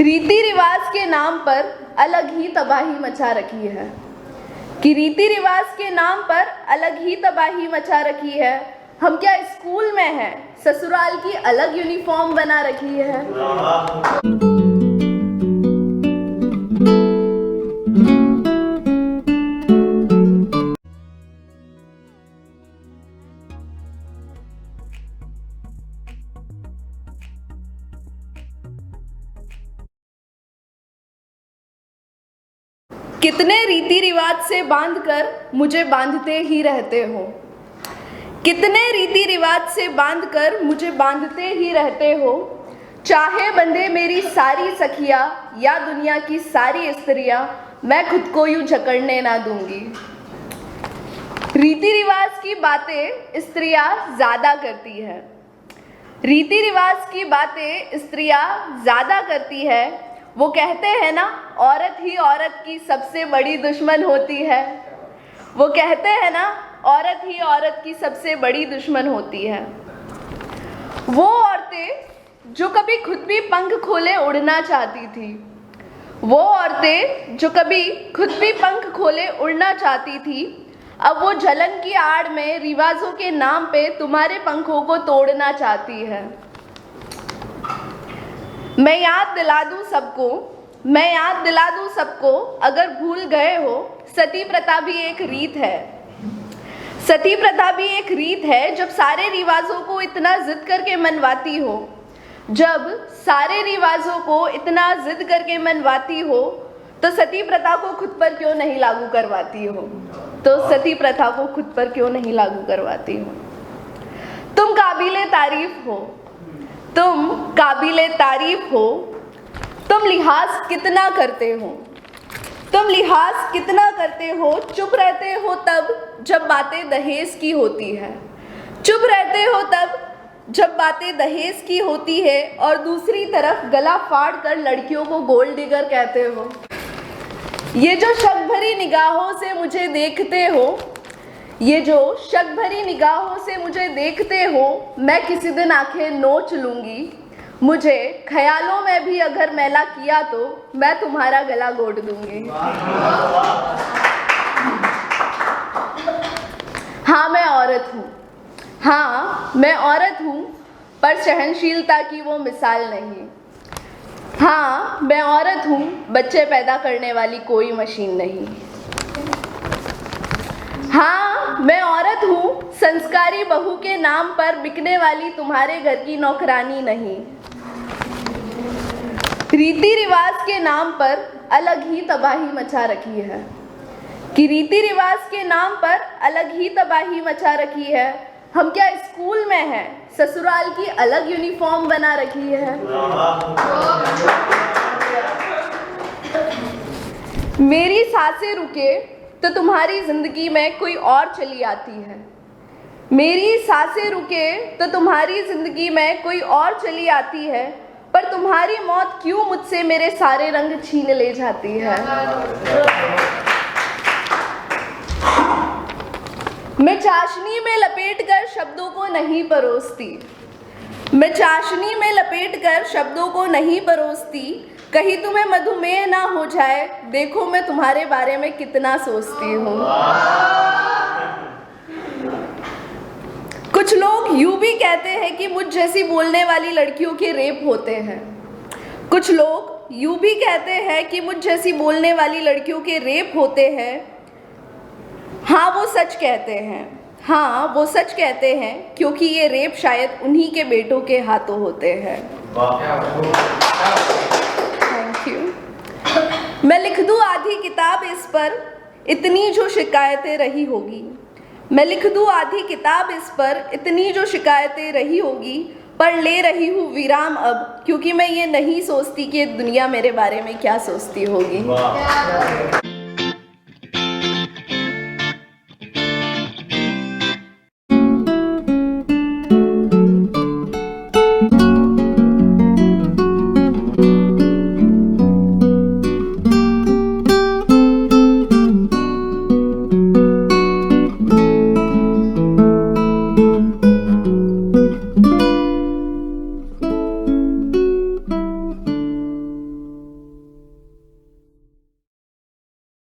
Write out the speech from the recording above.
रीति रिवाज के नाम पर अलग ही तबाही मचा रखी है कि रीति रिवाज के नाम पर अलग ही तबाही मचा रखी है। हम क्या स्कूल में हैं, ससुराल की अलग यूनिफॉर्म बना रखी है। कितने रीति रिवाज से बांधकर मुझे बांधते ही रहते हो, कितने रीति रिवाज से बांधकर मुझे बांधते ही रहते हो। चाहे बंधे मेरी सारी सखियां या दुनिया की सारी स्त्रियां, मैं खुद को यूं जकड़ने ना दूंगी। रीति रिवाज की बातें स्त्रियां ज्यादा करती है, रीति रिवाज की बातें स्त्रियां ज्यादा करती है। वो कहते हैं ना, औरत ही औरत की सबसे बड़ी दुश्मन होती है। वो कहते हैं ना, औरत ही औरत की सबसे बड़ी दुश्मन होती है। वो औरतें जो कभी खुद भी पंख खोले उड़ना चाहती थी, वो औरतें जो कभी खुद भी पंख खोले उड़ना चाहती थी, अब वो जलन की आड़ में रिवाजों के नाम पे तुम्हारे पंखों को तोड़ना चाहती है। मैं याद दिला दूं सबको, अगर भूल गए हो, सती प्रथा भी एक रीत है। सती प्रथा भी एक रीत है। जब सारे रिवाजों को इतना जिद करके मनवाती हो, जब सारे रिवाजों को इतना जिद करके मनवाती हो, तो सती प्रथा को खुद पर क्यों नहीं लागू करवाती हो? तुम काबिले तारीफ हो, तुम लिहाज कितना करते हो। चुप रहते हो तब जब बातें दहेज की होती है, और दूसरी तरफ गला फाड़ कर लड़कियों को गोल्ड डिगर कहते हो। ये जो शक भरी निगाहों से मुझे देखते हो, मैं किसी दिन आंखें नोच लूंगी। मुझे ख्यालों में भी अगर मैला किया तो मैं तुम्हारा गला घोट दूंगी। हाँ, मैं औरत हूँ, पर सहनशीलता की वो मिसाल नहीं। हाँ, मैं औरत हूँ, बच्चे पैदा करने वाली कोई मशीन नहीं। हाँ, मैं औरत हूँ, संस्कारी बहू के नाम पर बिकने वाली तुम्हारे घर की नौकरानी नहीं। रीति रिवाज के नाम पर अलग ही तबाही मचा रखी है कि रीति रिवाज के नाम पर अलग ही तबाही मचा रखी है। हम क्या स्कूल में हैं, ससुराल की अलग यूनिफॉर्म बना रखी है। मेरी सांसें रुके तो तुम्हारी जिंदगी में कोई और चली आती है। मेरी सांसें रुके तो तुम्हारी जिंदगी में कोई और चली आती है, पर तुम्हारी मौत क्यों मुझसे मेरे सारे रंग छीन ले जाती है। मैं चाशनी में लपेटकर शब्दों को नहीं परोसती, कहीं तुम्हें मधुमेह ना हो जाए, देखो मैं तुम्हारे बारे में कितना सोचती हूँ। कुछ लोग यूं भी कहते हैं कि मुझ जैसी बोलने वाली लड़कियों के रेप होते हैं। हाँ, वो सच कहते हैं, क्योंकि ये रेप शायद उन्हीं के बेटों के हाथों होते हैं। Thank you. मैं लिख दूँ आधी किताब इस पर, इतनी जो शिकायतें रही होगी, पर ले रही हूँ विराम अब, क्योंकि मैं ये नहीं सोचती कि दुनिया मेरे बारे में क्या सोचती होगी।